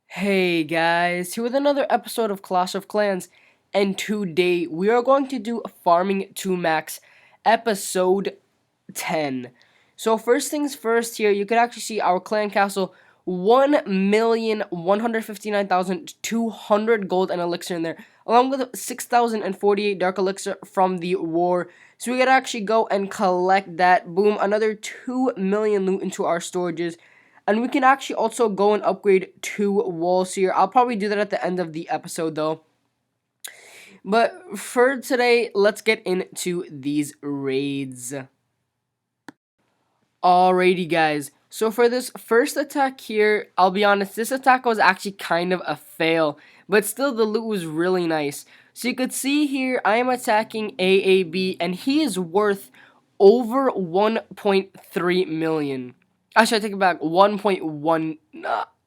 Hey guys, here with another episode of Clash of Clans, and today we are going to do Farming to Max episode 10. So first things first here, you can actually see our clan castle, 1,159,200 gold and elixir in there, along with 6,048 dark elixir from the war. So we gotta actually go and collect that. Boom, another 2 million loot into our storages. And we can actually also go and upgrade 2 walls here. I'll probably do that at the end of the episode though. But for today, let's get into these raids. Alrighty guys, so for this first attack here, I'll be honest, this attack was actually kind of a fail, but still the loot was really nice. So you could see here, I am attacking AAB, and he is worth over 1.3 million. Actually, I take it back, 1.1,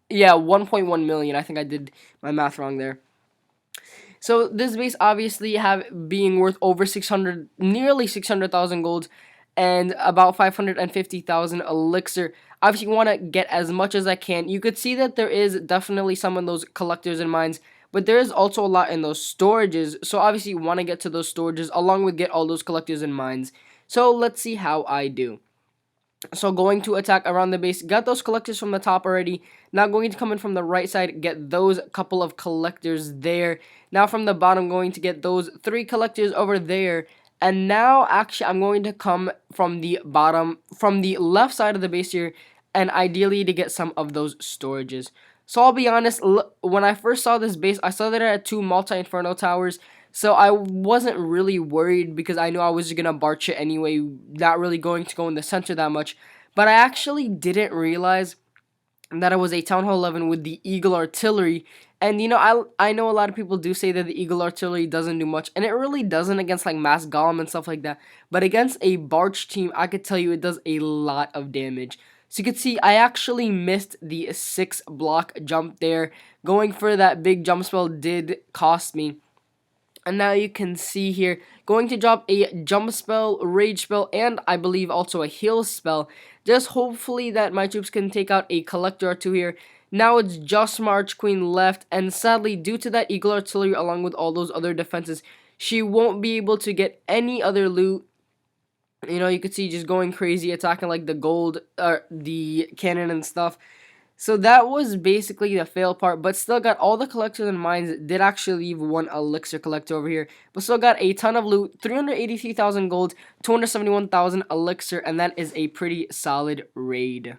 yeah, 1.1 million. I think I did my math wrong there. So this base obviously being worth over 600, nearly 600,000 gold, and about 550,000 elixir. Obviously, you want to get as much as I can. You could see that there is definitely some of those collectors and mines, but there is also a lot in those storages. So obviously, you want to get to those storages along with get all those collectors and mines. So let's see how I do. So going to attack around the base, got those collectors from the top already. Now going to come in from the right side, get those couple of collectors there. Now from the bottom, going to get those 3 collectors over there. And now actually I'm going to come from the bottom, from the left side of the base here, and ideally to get some of those storages. So I'll be honest, when I first saw this base, I saw that it had 2 multi-inferno towers. So I wasn't really worried because I knew I was going to barch it anyway, not really going to go in the center that much. But I actually didn't realize that it was a Town Hall 11 with the Eagle Artillery. And you know, I know a lot of people do say that the Eagle Artillery doesn't do much, and it really doesn't against like Mass Golem and stuff like that. But against a Barch team, I could tell you it does a lot of damage. So you can see I actually missed the 6 block jump there. Going for that big jump spell did cost me. And now you can see here, going to drop a jump spell, rage spell, and I believe also a heal spell. Just hopefully that my troops can take out a collector or 2 here. Now it's just March Queen left, and sadly, due to that Eagle Artillery along with all those other defenses, she won't be able to get any other loot. You know, you could see just going crazy, attacking like the gold, the cannon and stuff. So that was basically the fail part, but still got all the collectors and mines. Did actually leave 1 elixir collector over here, but still got a ton of loot, 383,000 gold, 271,000 elixir, and that is a pretty solid raid.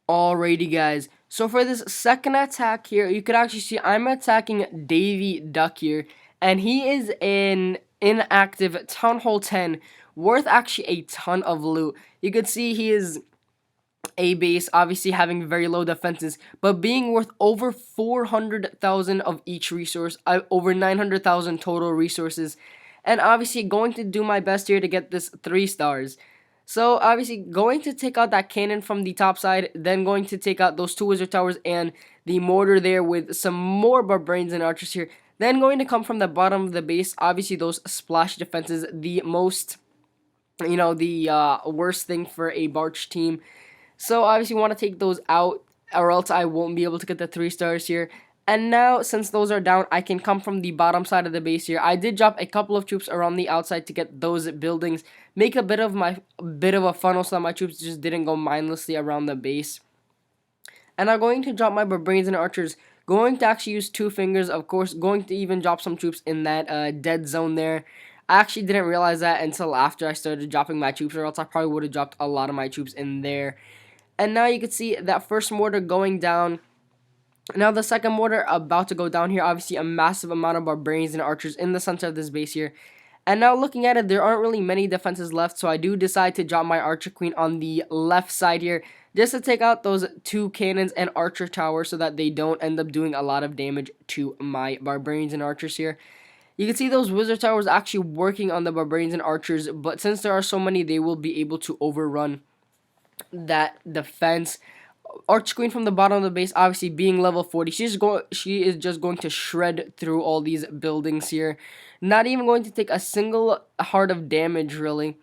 Alrighty guys, so for this second attack here, you could actually see I'm attacking Davy Duck here, and he is an inactive Town Hall 10, worth actually a ton of loot. You could see he is a base, obviously having very low defenses, but being worth over 400,000 of each resource, over 900,000 total resources, and obviously going to do my best here to get this 3 stars. So obviously going to take out that cannon from the top side, then going to take out those 2 wizard towers and the mortar there with some more barbarians and archers here. Then going to come from the bottom of the base, obviously those splash defenses, the most, you know, the worst thing for a Barch team. So obviously want to take those out, or else I won't be able to get the 3 stars here. And now, since those are down, I can come from the bottom side of the base here. I did drop a couple of troops around the outside to get those buildings, make a bit of a funnel so that my troops just didn't go mindlessly around the base. And I'm going to drop my barbarians and archers. Going to actually use 2 fingers, of course. Going to even drop some troops in that dead zone there. I actually didn't realize that until after I started dropping my troops, or else I probably would have dropped a lot of my troops in there. And now you can see that first mortar going down. Now the second mortar about to go down here. Obviously a massive amount of barbarians and archers in the center of this base here. And now looking at it, there aren't really many defenses left, so I do decide to drop my archer queen on the left side here, just to take out those 2 cannons and archer towers so that they don't end up doing a lot of damage to my barbarians and archers here. You can see those wizard towers actually working on the barbarians and archers, but since there are so many, they will be able to overrun that defense. Arch Queen from the bottom of the base, obviously being level 40, she is just going to shred through all these buildings here. Not even going to take a single heart of damage, really.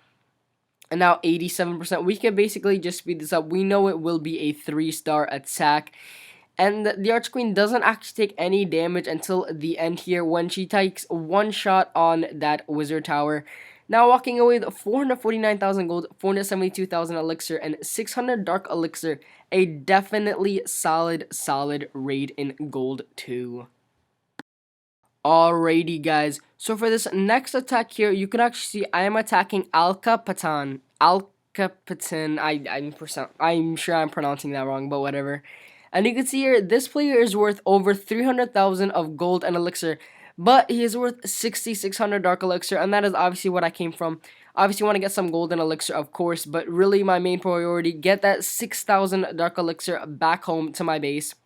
And now 87%. We can basically just speed this up. We know it will be a 3-star attack. And the Arch Queen doesn't actually take any damage until the end here when she takes one shot on that Wizard Tower. Now walking away with 449,000 gold, 472,000 elixir, and 600 dark elixir. A definitely solid raid in gold 2. Alrighty guys, so for this next attack here, you can actually see I am attacking Alcapatan. I'm sure I'm pronouncing that wrong, but whatever. And you can see here, this player is worth over 300,000 of gold and elixir, but he is worth 6,600 dark elixir, and that is obviously what I came from. Obviously want to get some gold and elixir, of course, but really my main priority, get that 6,000 dark elixir back home to my base.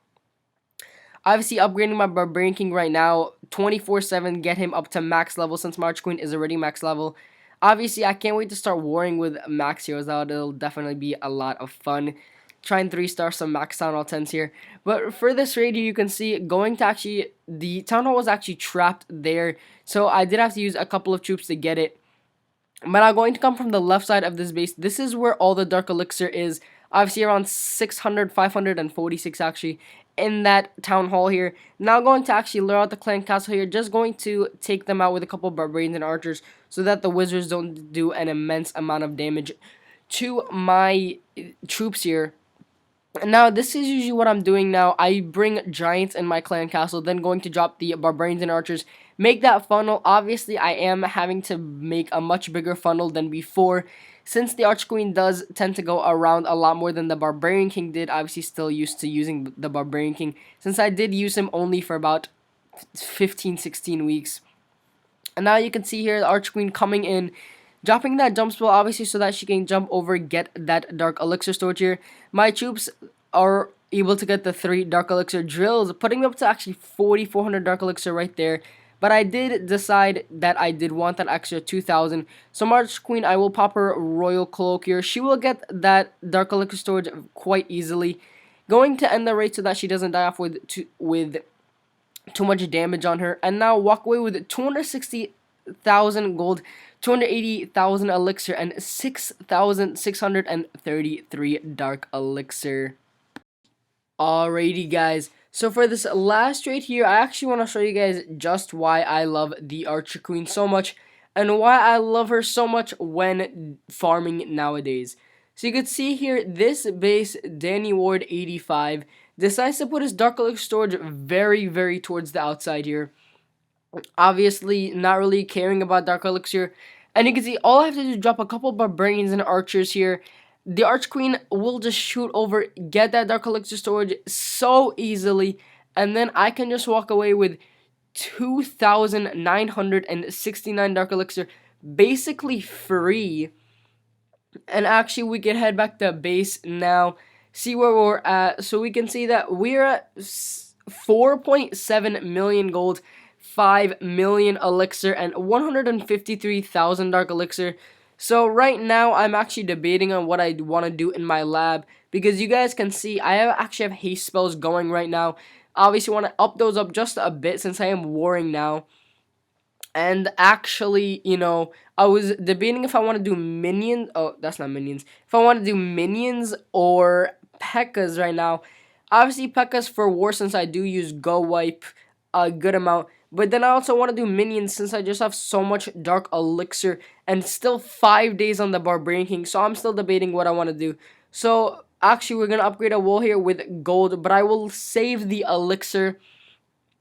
Obviously, upgrading my Barbarian King right now, 24/7, get him up to max level since my Arch Queen is already max level. Obviously, I can't wait to start warring with max heroes out. It'll definitely be a lot of fun. Try and 3-star some max Town Hall 10s here. But for this raid, you can see going to actually, the Town Hall was actually trapped there. So I did have to use a couple of troops to get it. But I'm going to come from the left side of this base. This is where all the Dark Elixir is. Obviously around 600, 546 actually in that town hall here. Now going to actually lure out the clan castle here. Just going to take them out with a couple of barbarians and archers so that the wizards don't do an immense amount of damage to my troops here. Now, this is usually what I'm doing now. I bring giants in my clan castle, then going to drop the barbarians and archers, make that funnel. Obviously, I am having to make a much bigger funnel than before, since the Arch Queen does tend to go around a lot more than the Barbarian King did. Obviously, still used to using the Barbarian King, since I did use him only for about 15-16 weeks. And now you can see here the Arch Queen coming in, dropping that jump spell, obviously, so that she can jump over, get that Dark Elixir storage here. My troops are able to get the 3 Dark Elixir drills, putting me up to actually 4,400 Dark Elixir right there. But I did decide that I did want that extra 2,000. So Arch Queen, I will pop her Royal Cloak here. She will get that Dark Elixir storage quite easily. Going to end the raid so that she doesn't die off with too much damage on her. And now walk away with 260,000 gold, 280,000 elixir, and 6,633 dark elixir. Alrighty guys, so for this last raid here, I actually want to show you guys just why I love the Archer Queen so much, and why I love her so much when farming nowadays. So you can see here, this base, Danny Ward 85, decides to put his Dark Elixir storage very towards the outside here. Obviously, not really caring about Dark Elixir. And you can see, all I have to do is drop a couple Barbarians and Archers here. The Arch Queen will just shoot over, get that Dark Elixir storage so easily. And then I can just walk away with 2,969 Dark Elixir, basically free. And actually, we can head back to base now, see where we're at. So we can see that we're at 4.7 million gold, 5 million elixir, and 153,000 dark elixir. So right now, I'm actually debating on what I want to do in my lab, because you guys can see I actually have haste spells going right now. Obviously, want to up those up just a bit since I am warring now. And actually, you know, I was debating if I want to do minions. Oh, that's not minions. If I want to do minions or P.E.K.K.A.s right now. Obviously, P.E.K.K.A.s for war since I do use Go Wipe a good amount. But then I also want to do minions since I just have so much dark elixir and still 5 days on the Barbarian King. So I'm still debating what I want to do. So actually, we're going to upgrade a wall here with gold, but I will save the elixir.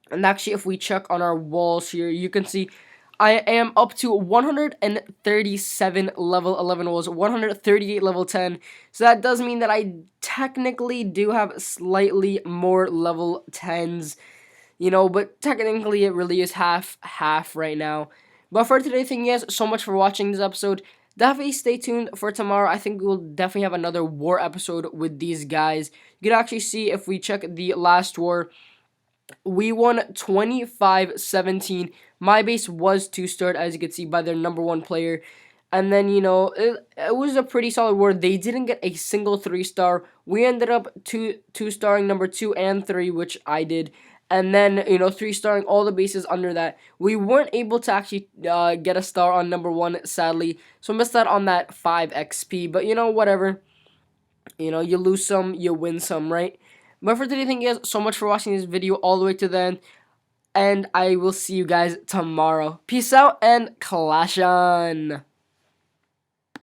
And actually, if we check on our walls here, you can see I am up to 137 level 11 walls, 138 level 10. So that does mean that I technically do have slightly more level 10s. You know, but technically it really is half right now. But for today, thank you guys so much for watching this episode. Definitely stay tuned for tomorrow. I think we'll definitely have another war episode with these guys. You can actually see if we check the last war, we won 25-17. My base was 2-starred, as you can see by their #1 player. And then, you know, it was a pretty solid war. They didn't get a single 3-star. We ended up two-starring number 2 and 3, which I did. And then, you know, 3-starring all the bases under that. We weren't able to actually get a star on number 1, sadly. So missed out on that 5 XP. But, you know, whatever. You know, you lose some, you win some, right? But for today, thank you guys so much for watching this video all the way to the end. And I will see you guys tomorrow. Peace out and Clash on!